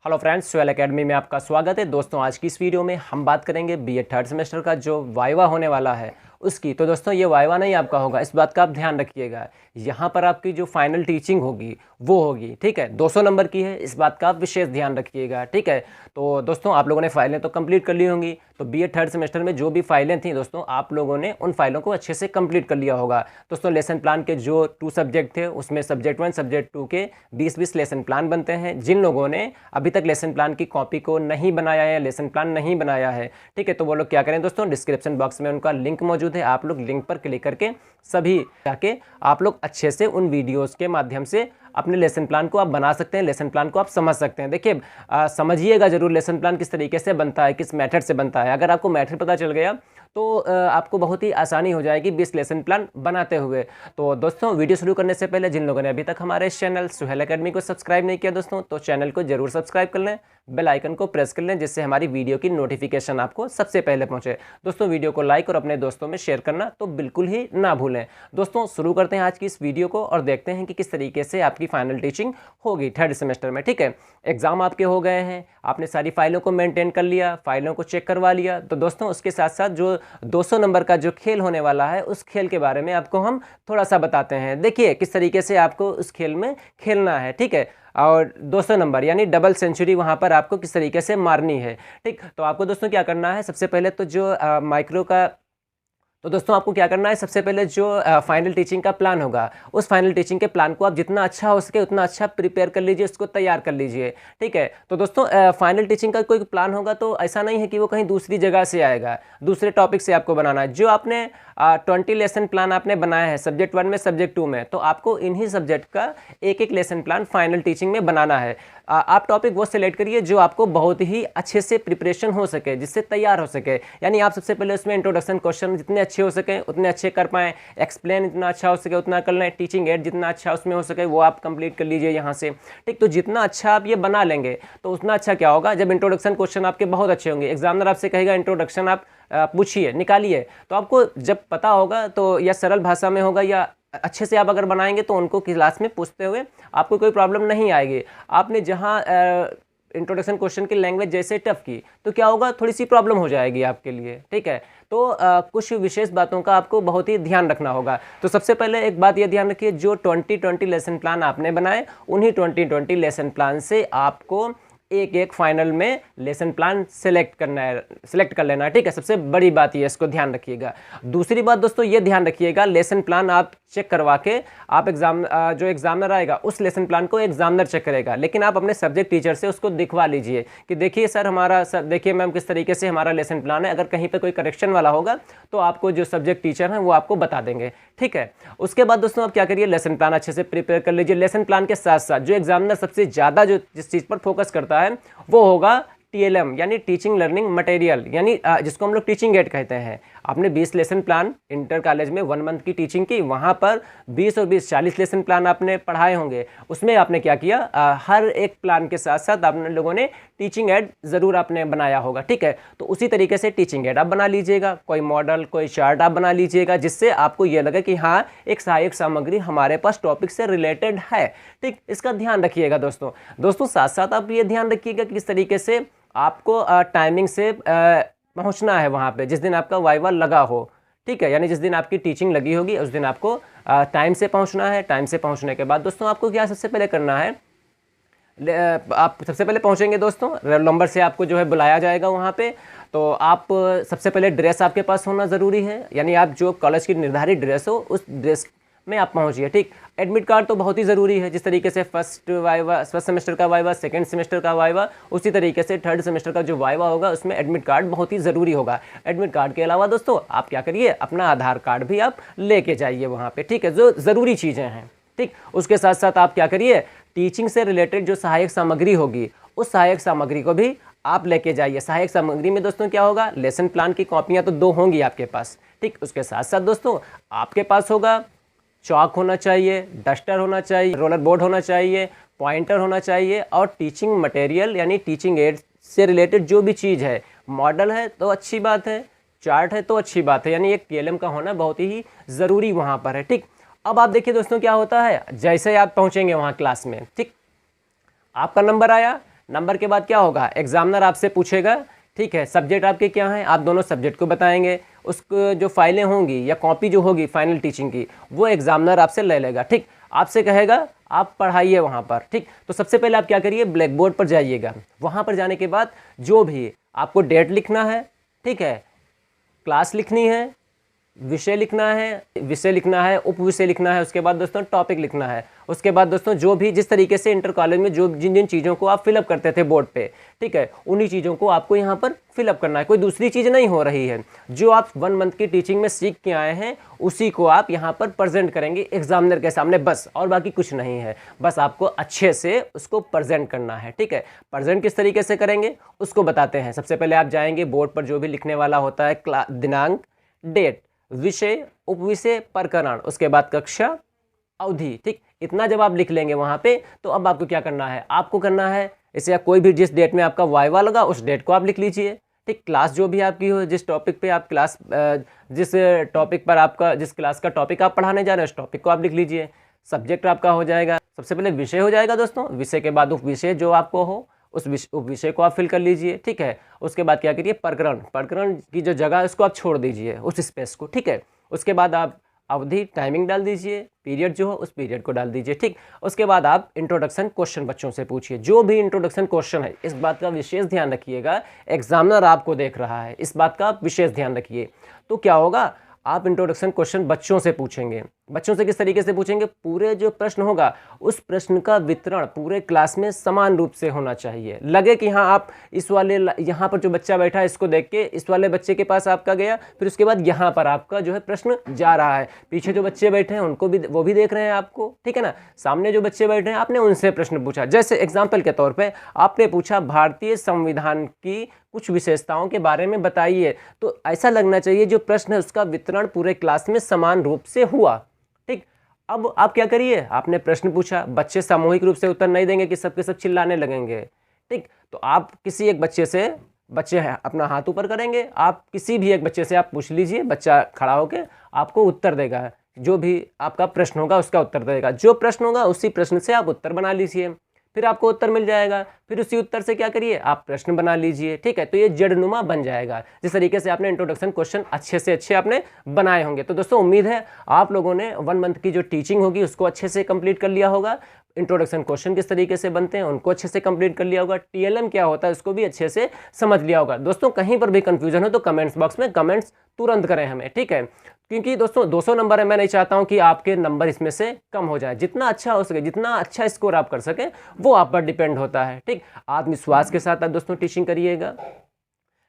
Hello friends, swell academy में आपका स्वागत है। दोस्तों, आज की इस वीडियो में हम बात करेंगे बीए थर्ड सेमेस्टर का जो वाइवा होने वाला है उसकी। तो दोस्तों, ये वाइवा नहीं आपका होगा, इस बात का आप ध्यान रखिएगा। यहाँ पर आपकी जो फाइनल टीचिंग होगी वो होगी, ठीक है। 200 नंबर की है, इस बात का आप विशेष ध्यान रखिएगा, ठीक है। तो दोस्तों, आप लोगों ने फाइलें तो कंप्लीट कर ली होंगी। तो बीए थर्ड सेमेस्टर में जो भी फाइलें थी दोस्तों, आप लोगों ने उन फाइलों को अच्छे से कंप्लीट कर लिया होगा। दोस्तों, लेसन प्लान के जो 2 सब्जेक्ट थे उसमें सब्जेक्ट 1 सब्जेक्ट 2 के 20-20 लेसन प्लान बनते हैं। जिन लोगों ने अभी तक लेसन प्लान की कॉपी को नहीं बनाया है, लेसन प्लान नहीं बनाया है, ठीक है, तो वो लोग क्या करें दोस्तों, डिस्क्रिप्शन बॉक्स में उनका लिंक मौजूद है। आप लोग लिंक पर क्लिक करके सभी जाके आप लोग अच्छे से उन वीडियोस के माध्यम से अपने लेसन प्लान को आप बना सकते हैं, लेसन प्लान को आप समझ सकते हैं। देखिए, समझिएगा जरूर लेसन प्लान किस तरीके से बनता है, किस मेथड से बनता है। अगर आपको मेथड पता चल गया तो आपको बहुत ही आसानी हो जाएगी 20 लेसन प्लान बनाते हुए। तो दोस्तों, वीडियो शुरू करने से पहले जिन लोगों ने अभी तक हमारे इस चैनल सुहेल एकेडमी को सब्सक्राइब नहीं किया दोस्तों, तो चैनल को जरूर सब्सक्राइब कर लें, बेल आइकन को प्रेस कर लें, जिससे हमारी वीडियो की नोटिफिकेशन आपको सबसे पहले पहुंचे। दोस्तों, वीडियो को लाइक और अपने दोस्तों में शेयर करना तो बिल्कुल ही ना भूलें। दोस्तों, शुरू करते हैं आज की इस वीडियो को और देखते हैं कि किस तरीके से आपकी फाइनल टीचिंग होगी थर्ड सेमेस्टर में, ठीक है। एग्जाम आपके हो गए हैं, आपने सारी फाइलों को मेंटेन कर लिया, फाइलों को चेक करवा लिया। तो दोस्तों, उसके साथ साथ जो 200 नंबर का जो खेल होने वाला है उस खेल के बारे में आपको हम थोड़ा सा बताते हैं। देखिए किस तरीके से आपको उस खेल में खेलना है, ठीक है। और 200 नंबर यानी डबल सेंचुरी वहाँ पर आपको किस तरीके से मारनी है, ठीक। तो आपको दोस्तों क्या करना है, सबसे पहले तो जो माइक्रो का तो दोस्तों आपको क्या करना है, सबसे पहले जो फाइनल टीचिंग का प्लान होगा उस फाइनल टीचिंग के प्लान को आप जितना अच्छा हो सके उतना अच्छा प्रिपेयर कर लीजिए, उसको तैयार कर लीजिए, ठीक है। तो दोस्तों, फाइनल टीचिंग का कोई प्लान होगा तो ऐसा नहीं है कि वो कहीं दूसरी जगह से आएगा, दूसरे टॉपिक से आपको बनाना है। जो आपने 20 लेसन प्लान आपने बनाया है सब्जेक्ट 1 में सब्जेक्ट 2 में, तो आपको इन्हीं सब्जेक्ट का एक लेसन प्लान फाइनल टीचिंग में बनाना है। आप टॉपिक वो सिलेक्ट करिए जो आपको बहुत ही अच्छे से प्रिपरेशन हो सके, जिससे तैयार हो सके। यानी आप सबसे पहले उसमें इंट्रोडक्शन क्वेश्चन जितने अच्छे हो सके उतने अच्छे कर पाएँ, एक्सप्लेन जितना अच्छा हो सके उतना कर लें, टीचिंग एड जितना अच्छा उसमें हो सके वो आप कंप्लीट कर लीजिए यहाँ से, ठीक। तो जितना अच्छा आप ये बना लेंगे तो उतना अच्छा क्या होगा, जब इंट्रोडक्शन क्वेश्चन आपके बहुत अच्छे होंगे, एग्जामिनर आपसे कहेगा इंट्रोडक्शन आप पूछिए, निकालिए, तो आपको जब पता होगा तो या सरल भाषा में होगा या अच्छे से आप अगर बनाएंगे तो उनको क्लास में पूछते हुए आपको कोई प्रॉब्लम नहीं आएगी। आपने जहाँ इंट्रोडक्शन क्वेश्चन की लैंग्वेज जैसे टफ की तो क्या होगा, थोड़ी सी प्रॉब्लम हो जाएगी आपके लिए, ठीक है। तो कुछ विशेष बातों का आपको बहुत ही ध्यान रखना होगा। तो सबसे पहले एक बात ये ध्यान रखिए, जो 20-20 लेसन प्लान आपने बनाए उन्हीं 20-20 लेसन प्लान से आपको एक फाइनल में लेसन प्लान सेलेक्ट कर लेना है, ठीक है। सबसे बड़ी बात ये, इसको ध्यान रखिएगा। दूसरी बात दोस्तों ये ध्यान रखिएगा, लेसन प्लान आप चेक करवा के आप जो एग्जामिनर आएगा उस लेसन प्लान को एग्जामिनर चेक करेगा, लेकिन आप अपने सब्जेक्ट टीचर से उसको दिखवा लीजिए कि देखिए सर हमारा देखिए मैम किस तरीके से हमारा लेसन प्लान है। अगर कहीं पर कोई करेक्शन वाला होगा तो आपको जो सब्जेक्ट टीचर हैं वो आपको बता देंगे, ठीक है। उसके बाद दोस्तों आप क्या करिए, लेसन प्लान अच्छे से प्रिपेयर कर लीजिए। लेसन प्लान के साथ साथ जो एग्जामिनर सबसे ज़्यादा जिस चीज़ पर फोकस करता है वो होगा टीएलएम यानी टीचिंग लर्निंग मटेरियल, यानी जिसको हम लोग टीचिंग एड कहते हैं। आपने 20 लेसन प्लान इंटर कॉलेज में 1 मंथ की टीचिंग की, वहाँ पर 20 और 20 40 लेसन प्लान आपने पढ़ाए होंगे। उसमें आपने क्या किया, हर एक प्लान के साथ साथ आपने लोगों ने टीचिंग एड ज़रूर आपने बनाया होगा, ठीक है। तो उसी तरीके से टीचिंग एड आप बना लीजिएगा, कोई मॉडल कोई चार्ट आप बना लीजिएगा, जिससे आपको ये लगे कि हाँ एक सहायक सामग्री हमारे पास टॉपिक से रिलेटेड है, ठीक। इसका ध्यान रखिएगा दोस्तों। साथ साथ आप ये ध्यान रखिएगा कि किस तरीके से आपको टाइमिंग से पहुंचना है वहाँ पे जिस दिन आपका वाइवा लगा हो, ठीक है। यानी जिस दिन आपकी टीचिंग लगी होगी उस दिन आपको टाइम से पहुंचना है। टाइम से पहुंचने के बाद दोस्तों आपको क्या सबसे पहले करना है, आप सबसे पहले पहुंचेंगे दोस्तों, रोल नंबर से आपको जो है बुलाया जाएगा वहाँ पे। तो आप सबसे पहले ड्रेस आपके पास होना ज़रूरी है, यानी आप जो कॉलेज की निर्धारित ड्रेस हो उस ड्रेस में आप पहुंचिए, ठीक। एडमिट कार्ड तो बहुत ही ज़रूरी है, जिस तरीके से फर्स्ट सेमेस्टर का वाइवा, सेकंड सेमेस्टर का वाइवा, उसी तरीके से थर्ड सेमेस्टर का जो वाइवा होगा उसमें एडमिट कार्ड बहुत ही ज़रूरी होगा। एडमिट कार्ड के अलावा दोस्तों आप क्या करिए, अपना आधार कार्ड भी आप लेके जाइए वहाँ पे, ठीक है, जो ज़रूरी चीज़ें हैं, ठीक। उसके साथ साथ आप क्या करिए, टीचिंग से रिलेटेड जो सहायक सामग्री होगी उस सहायक सामग्री को भी आप लेके जाइए। सहायक सामग्री में दोस्तों क्या होगा, लेसन प्लान की कॉपियाँ तो 2 होंगी आपके पास, ठीक। उसके साथ साथ दोस्तों आपके पास होगा चॉक होना चाहिए, डस्टर होना चाहिए, रोलर बोर्ड होना चाहिए, पॉइंटर होना चाहिए, और टीचिंग मटेरियल यानी टीचिंग एड से रिलेटेड जो भी चीज़ है, मॉडल है तो अच्छी बात है, चार्ट है तो अच्छी बात है, यानी एक टीएलएम का होना बहुत ही ज़रूरी वहाँ पर है, ठीक। अब आप देखिए दोस्तों क्या होता है, जैसे आप पहुँचेंगे वहाँ क्लास में, ठीक, आपका नंबर आया, नंबर के बाद क्या होगा, एग्जामिनर आपसे पूछेगा, ठीक है, सब्जेक्ट आपके क्या हैं, आप दोनों सब्जेक्ट को बताएंगे, उसको जो फाइलें होंगी या कॉपी जो होगी फाइनल टीचिंग की वो एग्जामिनर आपसे ले लेगा, ठीक, आपसे कहेगा आप पढ़ाइए वहाँ पर, ठीक। तो सबसे पहले आप क्या करिए, ब्लैक बोर्ड पर जाइएगा, वहाँ पर जाने के बाद जो भी आपको डेट लिखना है, ठीक है, क्लास लिखनी है, विषय लिखना है, उपविषय लिखना है, उसके बाद दोस्तों टॉपिक लिखना है, उसके बाद दोस्तों जो भी जिस तरीके से इंटर कॉलेज में जो जिन जिन चीज़ों को आप फिलअप करते थे बोर्ड पे, ठीक है, उन्हीं चीज़ों को आपको यहाँ पर फिलअप करना है, कोई दूसरी चीज़ नहीं हो रही है, जो आप 1 मंथ की टीचिंग में सीख के आए हैं उसी को आप यहाँ पर प्रेजेंट करेंगे एग्जामिनर के सामने, बस, और बाकी कुछ नहीं है, बस आपको अच्छे से उसको प्रेजेंट करना है, ठीक है। प्रेजेंट किस तरीके से करेंगे उसको बताते हैं। सबसे पहले आप जाएंगे बोर्ड पर, जो भी लिखने वाला होता है, दिनांक, डेट, विषय, उपविषय, प्रकरण, उसके बाद कक्षा, अवधि, ठीक, इतना जब आप लिख लेंगे वहाँ पे, तो अब आपको क्या करना है, आपको करना है इसे कोई भी जिस डेट में आपका वाइवा लगा उस डेट को आप लिख लीजिए, ठीक। क्लास जो भी आपकी हो, जिस टॉपिक पे आप जिस टॉपिक पर आपका जिस क्लास का टॉपिक आप पढ़ाने जा रहे हैं उस टॉपिक को आप लिख लीजिए। सब्जेक्ट आपका हो जाएगा, सबसे पहले विषय हो जाएगा दोस्तों, विषय के बाद उपविषय जो आपको हो उस विषय को आप फिल कर लीजिए, ठीक है। उसके बाद क्या करिए, प्रकरण की जो जगह है उसको आप छोड़ दीजिए, उस स्पेस को, ठीक है। उसके बाद आप अवधि, टाइमिंग डाल दीजिए, पीरियड जो हो उस पीरियड को डाल दीजिए, ठीक। उसके बाद आप इंट्रोडक्शन क्वेश्चन बच्चों से पूछिए, जो भी इंट्रोडक्शन क्वेश्चन है, इस बात का विशेष ध्यान रखिएगा, एग्जामिनर आपको देख रहा है, इस बात का आप विशेष ध्यान रखिए। तो क्या होगा, आप इंट्रोडक्शन क्वेश्चन बच्चों से पूछेंगे। बच्चों से किस तरीके से पूछेंगे, पूरे जो प्रश्न होगा उस प्रश्न का वितरण पूरे क्लास में समान रूप से होना चाहिए, लगे कि हाँ आप इस वाले यहाँ पर जो बच्चा बैठा है इसको देख के इस वाले बच्चे के पास आपका गया, फिर उसके बाद यहाँ पर आपका जो है प्रश्न जा रहा है, पीछे जो बच्चे बैठे हैं उनको भी वो भी देख रहे हैं आपको, ठीक है ना, सामने जो बच्चे बैठे हैं आपने उनसे प्रश्न पूछा। जैसे एग्जाम्पल के तौर पर आपने पूछा भारतीय संविधान की कुछ विशेषताओं के बारे में बताइए, तो ऐसा लगना चाहिए जो प्रश्न है उसका वितरण पूरे क्लास में समान रूप से हुआ, ठीक। अब आप क्या करिए, आपने प्रश्न पूछा, बच्चे सामूहिक रूप से उत्तर नहीं देंगे कि सबके सब चिल्लाने लगेंगे, ठीक। तो आप किसी एक बच्चे हैं अपना हाथ ऊपर करेंगे, आप किसी भी एक बच्चे से आप पूछ लीजिए, बच्चा खड़ा होकर आपको उत्तर देगा, जो भी आपका प्रश्न होगा उसका उत्तर देगा, जो प्रश्न होगा उसी प्रश्न से आप उत्तर बना लीजिए, फिर आपको उत्तर मिल जाएगा, फिर उसी उत्तर से क्या करिए, आप प्रश्न बना लीजिए, ठीक है। तो ये जड़नुमा बन जाएगा, जिस तरीके से आपने इंट्रोडक्शन क्वेश्चन अच्छे से अच्छे आपने बनाए होंगे। तो दोस्तों उम्मीद है आप लोगों ने 1 मंथ की जो टीचिंग होगी उसको अच्छे से कंप्लीट कर लिया होगा, इंट्रोडक्शन क्वेश्चन किस तरीके से बनते हैं उनको अच्छे से कंप्लीट कर लिया होगा, टीएलएम क्या होता है उसको भी अच्छे से समझ लिया होगा। दोस्तों कहीं पर भी कंफ्यूजन हो तो कमेंट्स बॉक्स में कमेंट्स तुरंत करें हमें, ठीक है, क्योंकि दोस्तों 200 नंबर है, मैं नहीं चाहता हूं कि आपके नंबर इसमें से कम हो जाए, जितना अच्छा हो सके, जितना अच्छा स्कोर आप कर सकें वो आप पर डिपेंड होता है, ठीक। आत्मविश्वास के साथ आप दोस्तों टीचिंग करिएगा,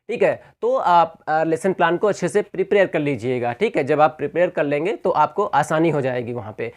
ठीक है। तो आप लेसन प्लान को अच्छे से प्रिपेयर कर लीजिएगा, ठीक है। जब आप प्रिपेयर कर लेंगे तो आपको आसानी हो जाएगी वहाँ पे।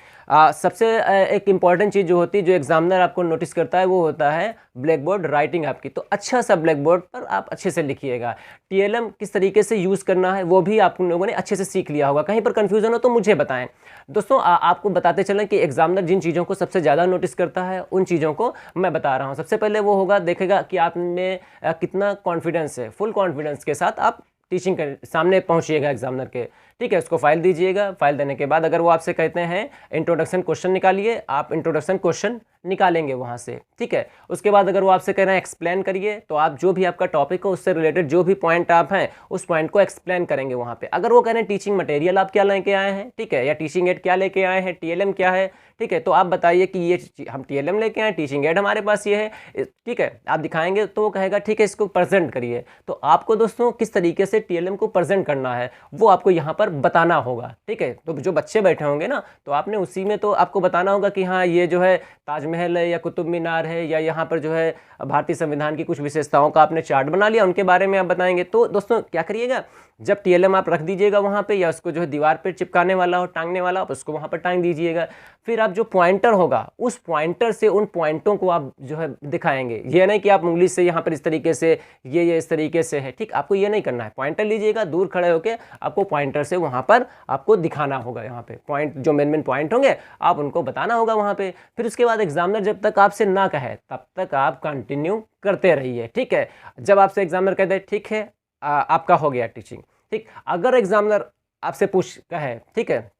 सबसे एक इम्पॉर्टेंट चीज़ जो होती है, जो एग्जामिनर आपको नोटिस करता है, वो होता है ब्लैक बोर्ड राइटिंग आपकी। तो अच्छा सा ब्लैक बोर्ड पर आप अच्छे से लिखिएगा। टीएलएम किस तरीके से यूज़ करना है वो भी आप लोगों ने अच्छे से सीख लिया होगा। कहीं पर कन्फ्यूज़न हो तो मुझे बताएं। दोस्तों आपको बताते चलें कि एग्जामिनर जिन चीज़ों को सबसे ज़्यादा नोटिस करता है उन चीज़ों को मैं बता रहा हूँ। सबसे पहले वो होगा, देखेगा कि आपने कितना कॉन्फिडेंस है, फुल कॉन्फिडेंस के साथ आप टीचिंग के सामने पहुंचिएगा एग्जामिनर के, ठीक है। उसको फाइल दीजिएगा, फाइल देने के बाद अगर वो आपसे कहते हैं इंट्रोडक्शन क्वेश्चन निकालिए, आप इंट्रोडक्शन क्वेश्चन निकालेंगे वहाँ से, ठीक है। उसके बाद अगर वो आपसे कह रहे हैं एक्सप्लेन करिए, तो आप जो भी आपका टॉपिक हो उससे रिलेटेड जो भी पॉइंट आप हैं उस पॉइंट को एक्सप्लेन करेंगे वहाँ पे। अगर वो कह रहे हैं टीचिंग मटेरियल आप क्या लेके आए हैं, ठीक है, या टीचिंग एड क्या लेके आए हैं, टीएलएम क्या है, ठीक है, तो आप बताइए कि ये हम टीएलएम लेके आए, टीचिंग एड हमारे पास ये है, ठीक है, आप दिखाएंगे तो वो कहेगा ठीक है इसको प्रेजेंट करिए। तो आपको दोस्तों किस तरीके से टीएलएम को प्रेजेंट करना है वो आपको यहाँ पर बताना होगा, ठीक है। तो जो बच्चे बैठे होंगे ना, तो आपने उसी में तो आपको बताना होगा कि हाँ ये जो है ताजमहल है या कुतुब मीनार है, या यहाँ पर जो है भारतीय संविधान की कुछ विशेषताओं का आपने चार्ट बना लिया, उनके बारे में आप बताएंगे। तो दोस्तों क्या करिएगा, जब टीएलएम आप रख दीजिएगा वहाँ पे, या उसको जो है दीवार पे चिपकाने वाला हो, टांगने वाला हो, उसको वहाँ पर टांग दीजिएगा। फिर आप जो पॉइंटर होगा उस पॉइंटर से उन पॉइंटों को आप जो है दिखाएंगे। ये नहीं कि आप उंगली से यहाँ पर इस तरीके से ये इस तरीके से है, ठीक, आपको ये नहीं करना है। पॉइंटर लीजिएगा, दूर खड़े होकर आपको पॉइंटर से वहाँ पर आपको दिखाना होगा, यहाँ पे पॉइंट जो मेन पॉइंट होंगे आप उनको बताना होगा वहाँ पे। फिर उसके बाद एग्जामिनर जब तक आपसे ना कहे तब तक आप कंटिन्यू करते रहिए, ठीक है। जब आपसे एग्जामिनर कहते हैं ठीक है आपका हो गया टीचिंग, ठीक। अगर एग्जामिनर आपसे कहे, ठीक है,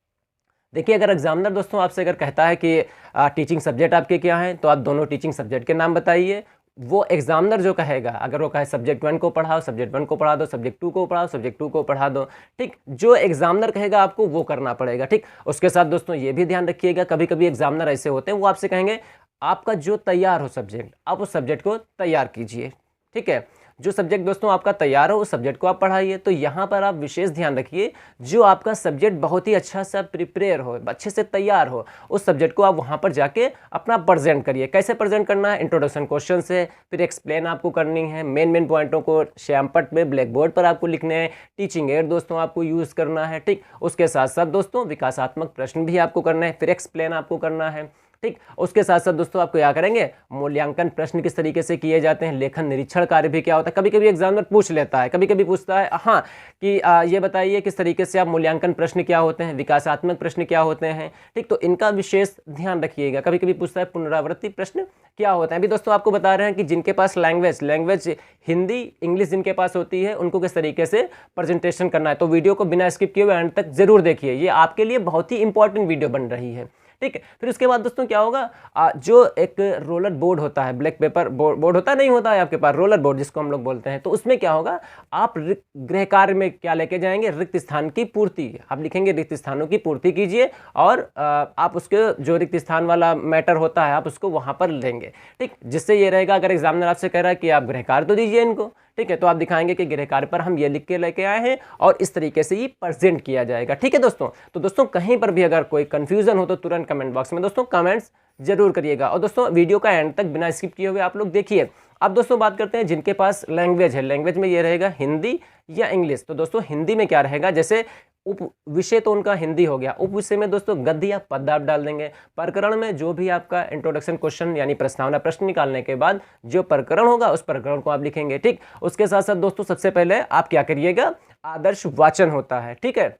देखिए अगर एग्जामिनर दोस्तों आपसे अगर कहता है कि टीचिंग सब्जेक्ट आपके क्या हैं, तो आप दोनों टीचिंग सब्जेक्ट के नाम बताइए, वो एग्जामिनर जो कहेगा, अगर वो कहे सब्जेक्ट 1 को पढ़ाओ, सब्जेक्ट 1 को पढ़ा दो, सब्जेक्ट 2 को पढ़ाओ, सब्जेक्ट 2 को पढ़ा दो, ठीक, जो एग्जामिनर कहेगा आपको वो करना पड़ेगा, ठीक। उसके साथ दोस्तों ये भी ध्यान रखिएगा, कभी कभी एग्जामिनर ऐसे होते हैं वो आपसे कहेंगे आपका जो तैयार हो सब्जेक्ट, आप उस सब्जेक्ट को तैयार कीजिए, ठीक है। जो सब्जेक्ट दोस्तों आपका तैयार हो उस सब्जेक्ट को आप पढ़ाइए। तो यहाँ पर आप विशेष ध्यान रखिए, जो आपका सब्जेक्ट बहुत ही अच्छा सा प्रिपेयर हो, अच्छे से तैयार हो, उस सब्जेक्ट को आप वहाँ पर जाके अपना प्रेजेंट करिए। कैसे प्रेजेंट करना है? इंट्रोडक्शन क्वेश्चन से, फिर एक्सप्लेन आपको करनी है, मेन पॉइंटों को श्यामपट्ट में ब्लैक बोर्ड पर आपको लिखने हैं, टीचिंग एड दोस्तों आपको यूज़ करना है, ठीक। उसके साथ साथ दोस्तों विकासात्मक प्रश्न भी आपको करना है, फिर एक्सप्लेन आपको करना है, ठीक। उसके साथ साथ दोस्तों आपको क्या करेंगे, मूल्यांकन प्रश्न किस तरीके से किए जाते हैं, लेखन निरीक्षण कार्य भी क्या होता है, कभी कभी एग्जामिनर पूछ लेता है, कभी कभी पूछता है हाँ कि ये बताइए किस तरीके से आप मूल्यांकन प्रश्न क्या होते हैं, विकासात्मक प्रश्न क्या होते हैं, ठीक। तो इनका विशेष ध्यान रखिएगा। कभी कभी पूछता है पुनरावृत्ति प्रश्न क्या होता है। अभी दोस्तों आपको बता रहे हैं कि जिनके पास लैंग्वेज हिंदी इंग्लिश जिनके पास होती है उनको किस तरीके से प्रेजेंटेशन करना है। तो वीडियो को बिना स्किप किए हुए एंड तक जरूर देखिए, ये आपके लिए बहुत ही इंपॉर्टेंट वीडियो बन रही है, ठीक है। फिर उसके बाद दोस्तों क्या होगा, जो एक रोलर बोर्ड होता है, ब्लैक पेपर बोर्ड होता नहीं होता है आपके पास, रोलर बोर्ड जिसको हम लोग बोलते हैं, तो उसमें क्या होगा, आप गृह कार्य में क्या लेके जाएंगे, रिक्त स्थान की पूर्ति। आप लिखेंगे रिक्त स्थानों की पूर्ति कीजिए, और आप उसके जो रिक्त स्थान वाला मैटर होता है आप उसको वहां पर लेंगे, ठीक। जिससे ये रहेगा, अगर एग्जामिनर आपसे कह रहा है कि आप गृह कार्य तो दीजिए इनको, ठीक है, तो आप दिखाएंगे कि गृह कार्य पर हम ये लिख के लेके आए हैं और इस तरीके से ये प्रेजेंट किया जाएगा, ठीक है दोस्तों। तो दोस्तों कहीं पर भी अगर कोई कंफ्यूजन हो तो तुरंत कमेंट बॉक्स में दोस्तों कमेंट्स जरूर करिएगा, और दोस्तों वीडियो का एंड तक बिना स्किप किए हुए आप लोग देखिए। अब दोस्तों बात करते हैं जिनके पास लैंग्वेज है, लैंग्वेज में ये रहेगा हिंदी या इंग्लिश। तो दोस्तों हिंदी में क्या रहेगा, जैसे उप विषय तो उनका हिंदी हो गया, उप विषय में दोस्तों गद्य या पद आप डाल देंगे। प्रकरण में जो भी आपका इंट्रोडक्शन क्वेश्चन यानी प्रस्तावना प्रश्न निकालने के बाद जो प्रकरण होगा उस प्रकरण को आप लिखेंगे, ठीक। उसके साथ साथ दोस्तों सबसे पहले आप क्या करिएगा, आदर्श वाचन होता है, ठीक है।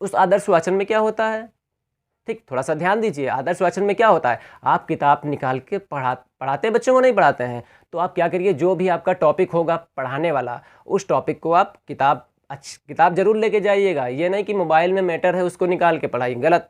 उस आदर्श वाचन में क्या होता है, ठीक, थोड़ा सा ध्यान दीजिए। आदर्श वाचन में क्या होता है, आप किताब निकाल के पढ़ाते बच्चों को नहीं पढ़ाते हैं, तो आप क्या करिए, जो भी आपका टॉपिक होगा पढ़ाने वाला, उस टॉपिक को आप किताब जरूर लेके जाइएगा। ये नहीं कि मोबाइल में मैटर है उसको निकाल के पढ़ाइए, गलत।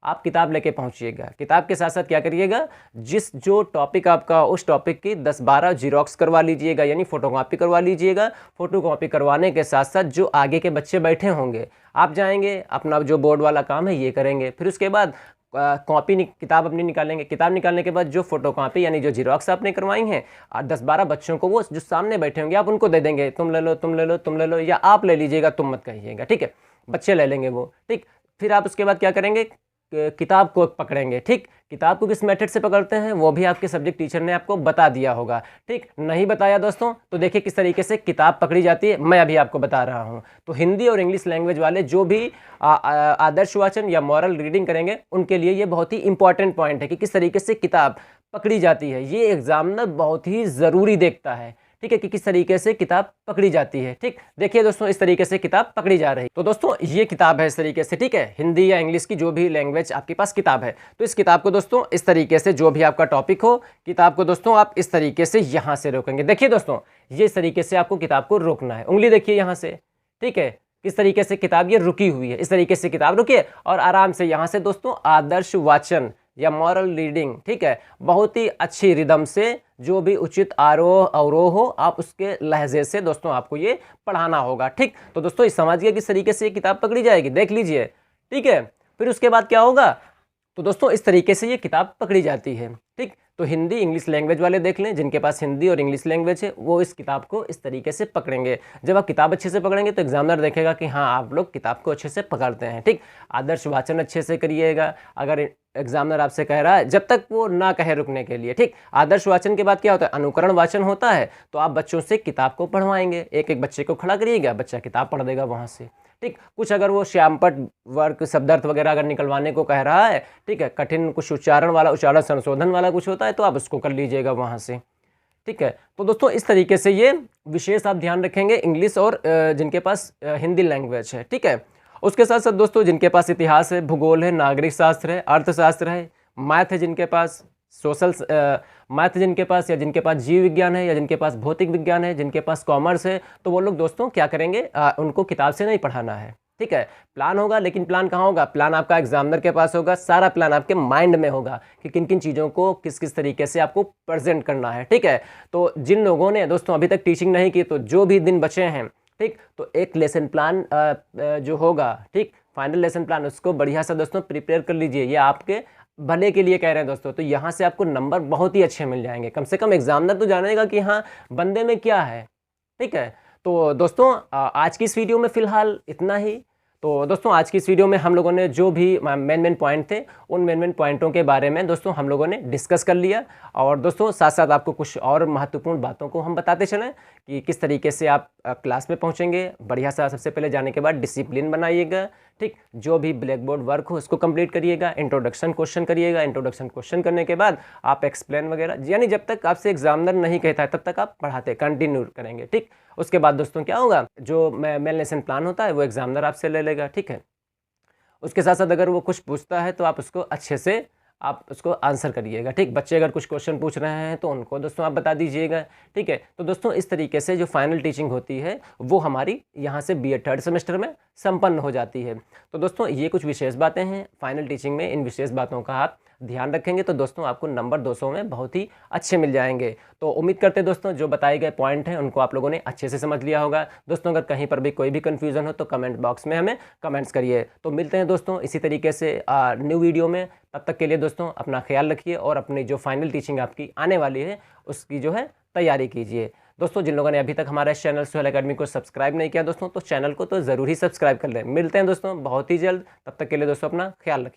आप किताब लेके पहुंचिएगा। किताब के साथ साथ क्या करिएगा, जो टॉपिक आपका उस टॉपिक की 10-12 जीरोक्स करवा लीजिएगा, यानी फोटोकॉपी करवा लीजिएगा। फोटोकॉपी करवाने के साथ साथ जो आगे के बच्चे बैठे होंगे, आप जाएंगे अपना जो बोर्ड वाला काम है ये करेंगे। फिर उसके बाद किताब अपनी निकालेंगे। किताब निकालने के बाद जो फोटोकॉपी यानी जो जीरोक्स आपने करवाई हैं 10-12 बच्चों को, वो जो सामने बैठे होंगे आप उनको दे देंगे, तुम ले लो, तुम ले लो, तुम ले लो, या आप ले लीजिएगा, तुम मत कहिएगा, ठीक है, बच्चे ले लेंगे वो, ठीक। फिर आप उसके बाद क्या करेंगे, किताब को पकड़ेंगे, ठीक। किताब को किस मेथड से पकड़ते हैं वो भी आपके सब्जेक्ट टीचर ने आपको बता दिया होगा, ठीक। नहीं बताया दोस्तों तो देखिए किस तरीके से किताब पकड़ी जाती है, मैं अभी आपको बता रहा हूं। तो हिंदी और इंग्लिश लैंग्वेज वाले जो भी आदर्श वाचन या मॉरल रीडिंग करेंगे उनके लिए ये बहुत ही इंपॉर्टेंट पॉइंट है कि किस तरीके से किताब पकड़ी जाती है। ये एग्जामिनर बहुत ही ज़रूरी देखता है, ठीक है, कि किस तरीके से किताब पकड़ी जाती है, ठीक। देखिए दोस्तों इस तरीके से किताब पकड़ी जा रही है। तो दोस्तों ये किताब है इस तरीके से, ठीक है, हिंदी या इंग्लिश की जो भी लैंग्वेज आपके पास किताब है, तो इस किताब को दोस्तों इस तरीके से जो भी आपका टॉपिक हो, किताब को दोस्तों आप इस तरीके से यहाँ से रोकेंगे। देखिए दोस्तों ये इस तरीके से आपको किताब को रोकना है, उंगली देखिए यहाँ से, ठीक है, किस तरीके से किताब ये रुकी हुई है, इस तरीके से किताब रुकिए और आराम से यहाँ से दोस्तों आदर्श वाचन या मॉरल रीडिंग, ठीक है, बहुत ही अच्छी रिदम से जो भी उचित आरोह अवरोह हो आप उसके लहजे से दोस्तों आपको ये पढ़ाना होगा, ठीक। तो दोस्तों इस समझिए किस तरीके से ये किताब पकड़ी जाएगी, देख लीजिए, ठीक है। फिर उसके बाद क्या होगा, तो दोस्तों इस तरीके से ये किताब पकड़ी जाती है, ठीक। तो हिंदी इंग्लिश लैंग्वेज वाले देख लें, जिनके पास हिंदी और इंग्लिश लैंग्वेज है वो इस किताब को इस तरीके से पकड़ेंगे। जब आप किताब अच्छे से पकड़ेंगे तो एग्जामिनर देखेगा कि हाँ आप लोग किताब को अच्छे से पकड़ते हैं, ठीक। आदर्श वाचन अच्छे से करिएगा, अगर एग्जामिनर आपसे कह रहा है जब तक वो ना कहे रुकने के लिए, ठीक। आदर्श वाचन के बाद क्या होता है, अनुकरण वाचन होता है, तो आप बच्चों से किताब को पढ़वाएंगे, एक एक बच्चे को खड़ा करिएगा, बच्चा किताब पढ़ देगा वहाँ से, ठीक। कुछ अगर वो श्यामपट्ट वर्ग शब्दार्थ वगैरह अगर निकलवाने को कह रहा है, ठीक है, कठिन कुछ उच्चारण वाला, उच्चारण संशोधन वाला कुछ होता है तो आप उसको कर लीजिएगा वहाँ से, ठीक है। तो दोस्तों इस तरीके से ये विशेष आप ध्यान रखेंगे इंग्लिश और जिनके पास हिंदी लैंग्वेज है, ठीक है। उसके साथ साथ दोस्तों जिनके पास इतिहास है, भूगोल है, नागरिक शास्त्र है, अर्थशास्त्र है, मैथ है, जिनके पास मैथ जिनके पास, या जिनके पास जीव विज्ञान है, या जिनके पास भौतिक विज्ञान है, जिनके पास कॉमर्स है, तो वो लोग दोस्तों क्या करेंगे, उनको किताब से नहीं पढ़ाना है, ठीक है। प्लान होगा, लेकिन प्लान कहाँ होगा? प्लान आपका एग्जामिनर के पास होगा, सारा प्लान आपके माइंड में होगा कि किन किन चीज़ों को किस किस तरीके से आपको प्रेजेंट करना है। ठीक है, तो जिन लोगों ने दोस्तों अभी तक टीचिंग नहीं की, तो जो भी दिन बचे हैं, ठीक, तो एक लेसन प्लान जो होगा, ठीक, फाइनल लेसन प्लान, उसको बढ़िया से दोस्तों प्रिपेयर कर लीजिए। ये आपके भले के लिए कह रहे हैं दोस्तों। तो यहाँ से आपको नंबर बहुत ही अच्छे मिल जाएंगे, कम से कम एग्जामिनर तो जानेगा कि हाँ बंदे में क्या है। ठीक है, तो दोस्तों आज की इस वीडियो में फ़िलहाल इतना ही। तो दोस्तों आज की इस वीडियो में हम लोगों ने जो भी मेन पॉइंट थे, उन मेन पॉइंटों के बारे में दोस्तों हम लोगों ने डिस्कस कर लिया। और दोस्तों साथ साथ आपको कुछ और महत्वपूर्ण बातों को हम बताते चलें कि किस तरीके से आप क्लास में पहुंचेंगे। बढ़िया सा सबसे पहले जाने के बाद डिसिप्लिन बनाइएगा। ठीक, जो भी ब्लैक बोर्ड वर्क हो उसको कंप्लीट करिएगा। इंट्रोडक्शन क्वेश्चन करिएगा। इंट्रोडक्शन क्वेश्चन करने के बाद आप एक्सप्लेन वगैरह, यानी जब तक आपसे एग्जामिनर नहीं कहता है तब तक आप पढ़ाते कंटिन्यू करेंगे। ठीक, उसके बाद दोस्तों क्या होगा, जो मेन लेसन प्लान होता है वो एग्जामिनर आपसे ले लेगा। ठीक है, उसके साथ साथ अगर वो कुछ पूछता है तो आप उसको अच्छे से आप उसको आंसर करिएगा। ठीक, बच्चे अगर कुछ क्वेश्चन पूछ रहे हैं तो उनको दोस्तों आप बता दीजिएगा। ठीक है, तो दोस्तों इस तरीके से जो फाइनल टीचिंग होती है वो हमारी यहाँ से बीएड थर्ड सेमेस्टर में संपन्न हो जाती है। तो दोस्तों ये कुछ विशेष बातें हैं फाइनल टीचिंग में। इन विशेष बातों का आप ध्यान रखेंगे तो दोस्तों आपको नंबर 200 में बहुत ही अच्छे मिल जाएंगे। तो उम्मीद करते हैं दोस्तों जो बताए गए पॉइंट हैं उनको आप लोगों ने अच्छे से समझ लिया होगा। दोस्तों अगर कहीं पर भी कोई भी कन्फ्यूज़न हो तो कमेंट बॉक्स में हमें कमेंट्स करिए। तो मिलते हैं दोस्तों इसी तरीके से न्यू वीडियो में। तब तक के लिए दोस्तों अपना ख्याल रखिए और अपनी जो फाइनल टीचिंग आपकी आने वाली है उसकी जो है तैयारी कीजिए। दोस्तों जिन लोगों ने अभी तक हमारे चैनल सुहेल एकेडमी को सब्सक्राइब नहीं किया दोस्तों, तो चैनल को तो ज़रूर ही सब्सक्राइब कर लें। मिलते हैं दोस्तों बहुत ही जल्द। तब तक के लिए दोस्तों अपना ख्याल रखिए।